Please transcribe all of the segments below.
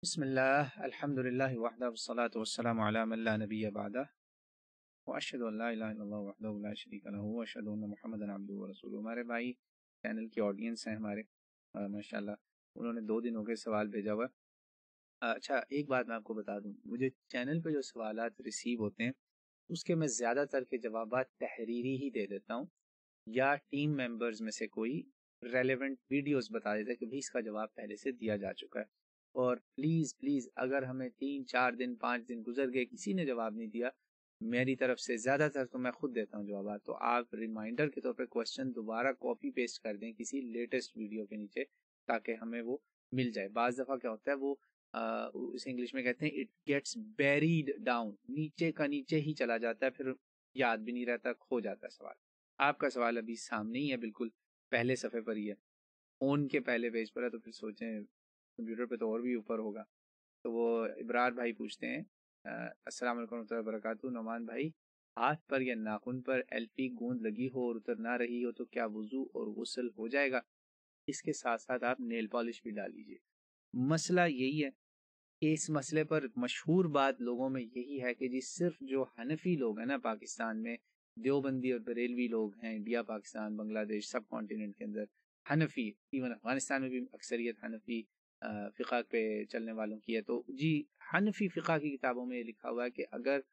बिस्मिल्लाह अल्हम्दुलिल्लाह वहदा वस्सलातु वस्सलामु अला मन ला नबिय्य बअदा व अशहदु अन ला इलाहा इल्लल्लाह वहदहु ला शरीका लहू व अशहदु अन्न मुहम्मदन अब्दुहु व रसूलुहु। हमारे भाई चैनल की ऑडियंस हैं हमारे, माशाल्लाह उन्होंने 2 दिन हो गए सवाल भेजा हुआ। अच्छा, एक बात मैं आपको बता दूं, मुझे चैनल पे जो सवालात रिसीव होते हैं उसके मैं ज़्यादातर के जवाबात तहरीरी ही दे देता हूँ, या टीम मेंबर्स में से कोई रेलेवेंट वीडियोस बता देता है कि भाई इसका जवाब पहले से दिया जा चुका है। और प्लीज़ प्लीज़, अगर हमें 3 4 दिन 5 दिन गुजर गए किसी ने जवाब नहीं दिया, मेरी तरफ से ज़्यादातर तो मैं खुद देता हूँ जवाब, तो आप रिमाइंडर के तौर पे क्वेश्चन दोबारा कॉपी पेस्ट कर दें किसी लेटेस्ट वीडियो के नीचे, ताकि हमें वो मिल जाए। बाज़ दफ़ा क्या होता है, वो उसे इंग्लिश में कहते हैं इट गेट्स बेरीड डाउन, नीचे का नीचे ही चला जाता है, फिर याद भी नहीं रहता, खो जाता है सवाल। आपका सवाल अभी सामने ही है, बिल्कुल पहले सफ़े पर ही है, फ़ोन के पहले पेज पर है, तो फिर सोचें कंप्यूटर पे तो और भी ऊपर होगा। तो वो इबरार भाई पूछते हैं, अस्सलाम वालेकुम रहमतुल्लाहि व बरकातहू, नौमान भाई, हाथ पर या नाखून पर एल्फी गूंद लगी हो और उतर ना रही हो तो क्या वुजू और गुस्ल हो जाएगा? इसके साथ साथ आप नेल पॉलिश भी डाल लीजिए। मसला यही है कि इस मसले पर मशहूर बात लोगों में यही है कि जी सिर्फ जो हनफी लोग हैं ना पाकिस्तान में, देवबंदी और बरेलवी लोग हैं, इंडिया पाकिस्तान बांग्लादेश सब कॉन्टिनेंट के अंदर हनफी, इवन अफगानिस्तान में भी अक्सरियत हनफी फ़िक़ा पे चलने वालों की है। तो जी हनफी फ़िक़ा की किताबों में ये लिखा हुआ है कि अगर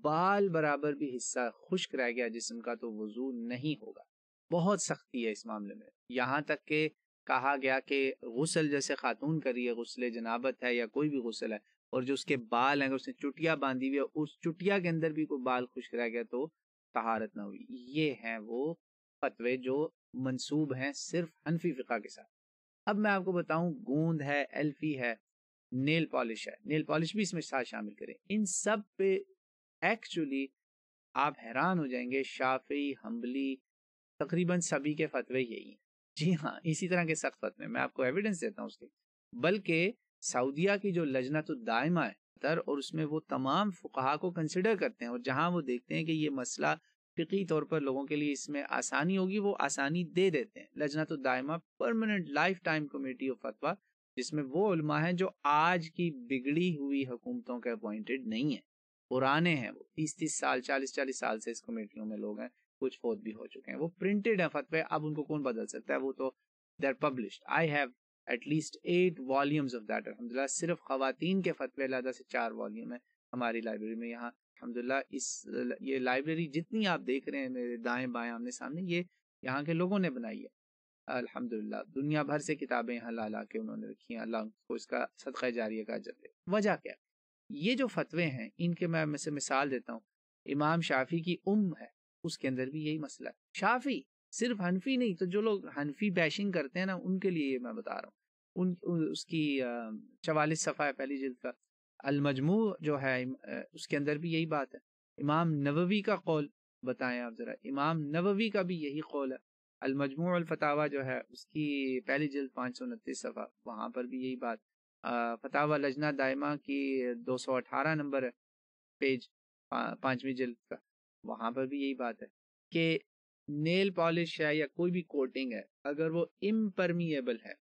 बाल बराबर भी हिस्सा खुश्क रह गया जिस्म का तो वजू नहीं होगा। बहुत सख्ती है इस मामले में, यहाँ तक के कहा गया कि गुस्ल जैसे खातून कर रही है, गुस्ल जनाबत है या कोई भी गुस्ल है, और जो उसके बाल हैं, अगर उसने चुटिया बांधी हुई है, उस चुटिया के अंदर भी कोई बाल खुश्क रह गया तो तहारत ना हुई। ये हैं वो फतवे जो मंसूब हैं सिर्फ हनफी फ़िक़ा के साथ। अब मैं आपको बताऊं, गूंद है, एल्फी है, नेल पॉलिश है, नेल पॉलिश भी इसमें साथ शामिल करें, इन सब पे एक्चुअली आप हैरान हो जाएंगे, शाफी हम्बली तकरीबन सभी के फतवे यही हैं। जी हाँ, इसी तरह के सख्त फतवे मैं आपको एविडेंस देता हूँ उसके। बल्कि सऊदिया की जो लजनतुद दायमा है और उसमें वो तमाम फुकहा को कंसिडर करते हैं, और जहाँ वो देखते हैं कि ये मसला फ़िक़ी तौर पर लोगों के लिए इसमें आसानी होगी, वो आसानी दे देते हैं। लजनतुद दायमा permanent life time committee of फतवा, जिसमें वो उलमा हैं जो आज की बिगड़ी हुई हुकूमतों के अपॉइंटेड नहीं है, पुराने हैं, वो 30 30 साल 40 40 साल से इस कमेटियों में लोग हैं, कुछ फौत भी हो चुके हैं, वो प्रिंटेड है फतवे, अब उनको कौन बदल सकता है, वो तो they are published. I have at least 8 volumes of that अल्हम्दुलिल्लाह। सिर्फ खवातीन के फतवे अलहदा से 4 वॉल्यूम है हमारी लाइब्रेरी में यहाँ अल्हम्दुलिल्लाह। ये लाइब्रेरी जितनी आप देख रहे हैं मेरे दाएं बाएं आमने सामने, ये यहाँ के लोगों ने बनाई है अल्हम्दुलिल्लाह। दुनिया भर से किताबें यहाँ ला ला के उन्होंने रखी हैं, अल्लाह उनको इसका सदका जारिया का अजर दे। वजह क्या है? ये जो फतवे हैं इनके मैं से मिसाल देता हूँ, इमाम शाफी की है, उसके अंदर भी यही मसला है। शाफी सिर्फ हनफी नहीं, तो जो लोग हनफी बैशिंग करते हैं ना, उनके लिए ये मैं बता रहा हूँ। उसकी 44 सफ़ा है पहली जिल्द का अल मजमू जो है, उसके अंदर भी यही बात है। इमाम नववी का कौल बताएं आप जरा, इमाम नववी का भी यही कौल है। अल मजमू अल फतावा जो है उसकी पहली जिल्द 529 सफ़ा, वहाँ पर भी यही बात। फतावा लजना दायमा की 218 नंबर है पेज, 5वीं जिल्द का, वहाँ पर भी यही बात है कि नेल पॉलिश है या कोई भी कोटिंग है, अगर वो इम्परमिएबल है,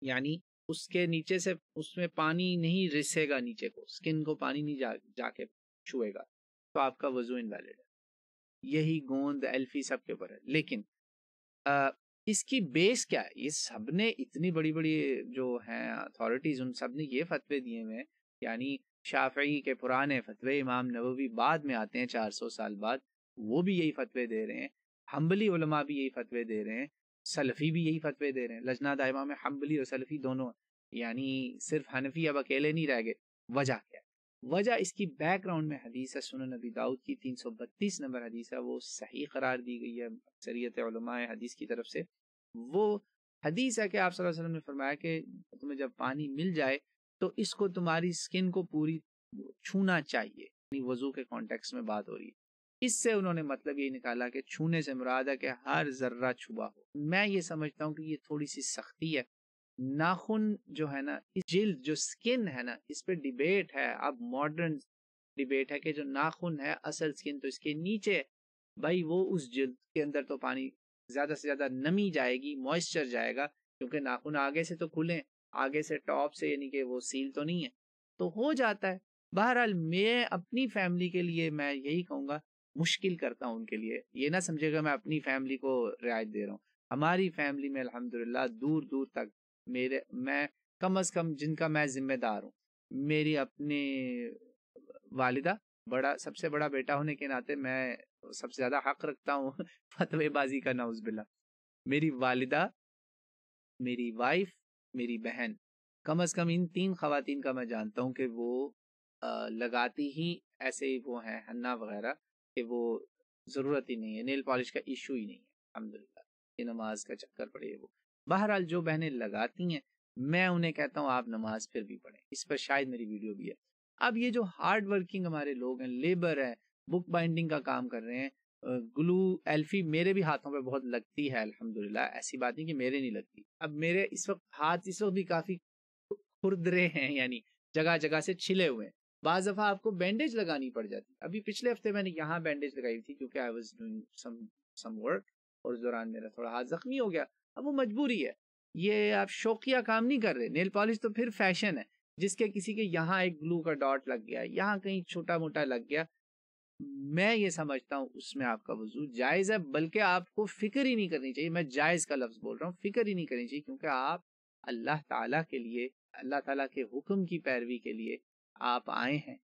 यानी उसके नीचे से उसमें पानी नहीं रिसेगा, नीचे को स्किन को पानी नहीं जाके छुएगा, तो आपका वजू इनवैलिड है। यही गोंद एल्फी सब के ऊपर है। लेकिन इसकी बेस क्या है? ये सबने इतनी बड़ी बड़ी जो हैं अथॉरिटीज, उन सब ने ये फतवे दिए हुए हैं, यानी शाफई के पुराने फतवे, इमाम नववी बाद में आते हैं 400 साल बाद, वो भी यही फतवे दे रहे हैं, हम्बली उलमा भी यही फतवे दे रहे हैं, सलफी भी यही फतवे दे रहे हैं। लजना दायमा में हम्बली और सलफी दोनों, यानी सिर्फ हनफी अब अकेले नहीं रह गए। वजह क्या है? वजह इसकी बैकग्राउंड में हदीस है, सुनन नबी दाऊद की 332 नंबर हदीस है, वो सही करार दी गई है अक्सरियत उलमाए हदीस की तरफ से। वो हदीस है कि आप सल्लल्लाहु अलैहि वसल्लम ने फरमाया कि तुम्हें जब पानी मिल जाए तो इसको तुम्हारी स्किन को पूरी छूना चाहिए। वजू के कॉन्टेक्स्ट में बात हो रही है। इससे उन्होंने मतलब ये निकाला कि छूने से मुराद है कि हर जर्रा छुआ हो। मैं ये समझता हूँ कि ये थोड़ी सी सख्ती है। नाखून जो है ना, इस जिल्द जो स्किन है ना, इस पे डिबेट है, अब मॉडर्न डिबेट है कि जो नाखून है असल स्किन तो इसके नीचे है। भाई वो उस जिल्द के अंदर तो पानी ज्यादा से ज्यादा नमी जाएगी, मॉइस्चर जाएगा, क्योंकि नाखून आगे से तो खुले, आगे से टॉप से, यानी कि वो सील तो नहीं है, तो हो जाता है। बहरहाल मैं अपनी फैमिली के लिए मैं यही कहूँगा, मुश्किल करता हूँ उनके लिए, ये ना समझेगा मैं अपनी फैमिली को रियायत दे रहा हूँ। हमारी फैमिली में अल्हम्दुलिल्लाह दूर दूर तक मैं कम अज कम जिनका मैं जिम्मेदार हूँ, मेरी अपनी वालिदा, सबसे बड़ा बेटा होने के नाते मैं सबसे ज्यादा हक रखता हूँ फतवेबाजी का, नाउज़ुबिल्लाह। मेरी वालिदा, मेरी वाइफ, मेरी बहन, कम अज कम इन 3 खवातीन का मैं जानता हूँ कि वो लगाती ही ऐसे ही वो हैं हन्ना वगैरह, कि वो जरूरत ही नहीं है, नेल पॉलिश का इशू ही नहीं है अल्हम्दुलिल्लाह, ये नमाज का चक्कर पड़े वो। बहरहाल जो बहनें लगाती हैं, मैं उन्हें कहता हूँ आप नमाज फिर भी पढ़ें, इस पर शायद मेरी वीडियो भी है। अब ये जो हार्ड वर्किंग हमारे लोग हैं, लेबर है, बुक बाइंडिंग का काम कर रहे हैं, ग्लू एल्फी मेरे भी हाथों पे बहुत लगती है अल्हम्दुलिल्लाह, ऐसी बात नहीं कि मेरे नहीं लगती। अब मेरे इस वक्त हाथ इस वक्त भी काफी खुरदरे हैं, यानी जगह जगह से छिले हुए हैं। बाज दफा आपको बैंडेज लगानी पड़ जाती है। अभी पिछले हफ्ते मैंने यहाँ बैंडेज लगाई थी क्योंकि I was doing some work, और उस दौरान मेरा थोड़ा हाथ जख्मी हो गया। अब वो मजबूरी है, ये आप शौकिया काम नहीं कर रहे। नेल पॉलिश तो फिर फैशन है, जिसके किसी के यहाँ एक ग्लू का डॉट लग गया, यहाँ कहीं छोटा मोटा लग गया, मैं ये समझता हूँ उसमें आपका वजू जायज है, बल्कि आपको फिक्र ही नहीं करनी चाहिए। मैं जायज का लफ्ज बोल रहा हूँ, फिक्र ही नहीं करनी चाहिए, क्योंकि आप अल्लाह ताला के लिए, अल्लाह ताला के हुक्म की पैरवी के लिए आप आए हैं,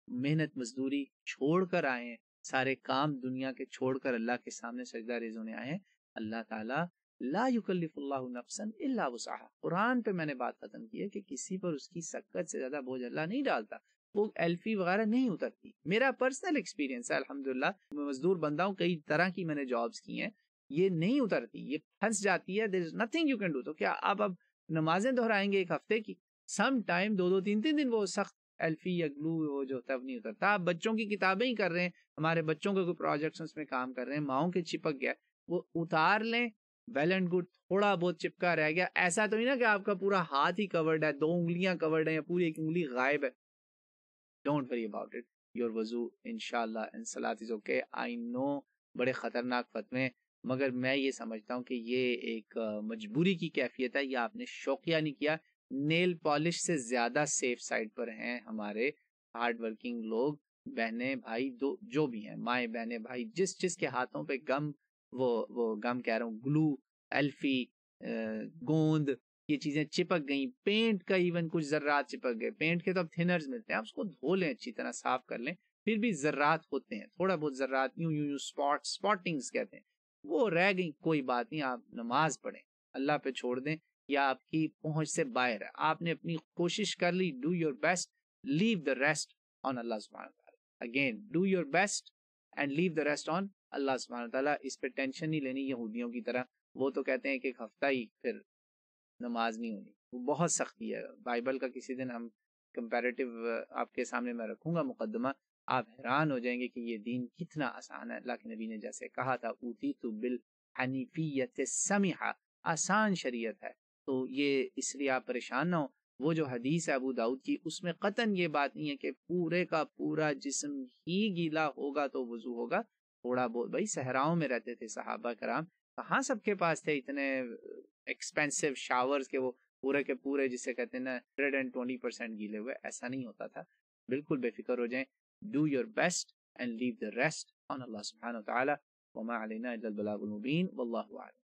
मेहनत मजदूरी छोड़ कर आए हैं, सारे काम दुनिया के छोड़कर अल्लाह के सामने सजदा रेज होने आए हैं। अल्लाह ताला ला युकल्लिफुल्लाहु नफ्सन इल्ला वुसअहा, कुरान पे मैंने बात खत्म की है कि किसी पर उसकी सकत से ज्यादा बोझ अल्लाह नहीं डालता, वो एल्फी वगैरह नहीं उतरती। मेरा पर्सनल एक्सपीरियंस है अल्हम्दुलिल्लाह, मैं मजदूर बंदा हूँ, कई तरह की मैंने जॉब्स की हैं, ये नहीं उतरती, ये फंस जाती है। There is nothing you can do. तो क्या आप अब नमाजें दोहराएंगे एक हफ्ते की? सम टाइम 2-2 3-3 दिन वो सख्त एल्फी या ग्लू वो जो होता है नहीं उतरता। आप बच्चों की किताबें ही कर रहे हैं, हमारे बच्चों के कोई प्रोजेक्ट्स उसमें काम कर रहे हैं, माओ के चिपक गया, वो उतार लें, वेल एंड गुड। थोड़ा बहुत चिपका रह गया, ऐसा तो नहीं ना कि आपका पूरा हाथ ही कवर्ड है, 2 उंगलियां कवर्ड है, या पूरी एक उंगली गायब है। Don't worry about it, your वजू इंशाल्लाह and Salat is okay. I know बड़े खतरनाक फतवे, मगर मैं ये समझता हूँ कि ये एक मजबूरी की कैफियत है, ये आपने शौकिया नहीं किया। नेल पॉलिश से ज्यादा सेफ साइड पर हैं हमारे हार्ड वर्किंग लोग, बहने भाई, दो जो भी हैं, माए बहने भाई, जिस जिसके हाथों पे गम, वो गम कह रहा हूँ, ग्लू, एल्फी, गोंद, ये चीजें चिपक गई, पेंट का इवन कुछ जर्रात चिपक गए। पेंट के तो अब थिनर्स मिलते हैं, आप उसको धो लें, अच्छी तरह साफ कर लें, फिर भी जर्रात होते हैं, थोड़ा बहुत जर्रात, यूं यूं यूं स्पॉटिंग्स कहते हैं, वो रह गई, कोई बात नहीं, आप नमाज पढ़ें, अल्लाह पे छोड़ दें, या आपकी पहुंच से बाहर है, आपने अपनी कोशिश कर ली, do your best, leave the rest on Allah सुब्हानहू व तआला। Again, do your best and leave the rest on Allah सुब्हानहू व तआला। इस पे टेंशन नहीं लेनी यहूदियों की तरह, वो तो कहते हैं कि एक हफ्ता ही फिर नमाज नहीं होनी, वो बहुत सख्ती है। बाइबल का किसी दिन हम कंपैरेटिव आपके सामने मैं रखूंगा मुकदमा, आप हैरान हो जाएंगे कि ये दीन कितना आसान है। अल्लाह के नबी ने जैसे कहा था, ऊती तो बिल हनीफियत समीहा, आसान शरीयत है, तो ये इसलिए आप परेशान ना हो। वो जो हदीस है अबू दाऊद की, उसमें कतन ये बात नहीं है कि पूरे का पूरा जिस्म ही गीला होगा तो वजू होगा, थोड़ा बहुत। भाई सहराओं में रहते थे सहाबा कराम, कहाँ सबके पास थे इतने एक्सपेंसिव शावर्स के वो पूरे के पूरे जिसे कहते हैं ना 120% गीले हुए, ऐसा नहीं होता था। बिल्कुल बेफिक्र हो जाएं, do your best and leave the rest on Allah सुब्हानहू व तआला, वमा अलैना इल्लल बलागुल मुबीन, वल्लाहु अअलम।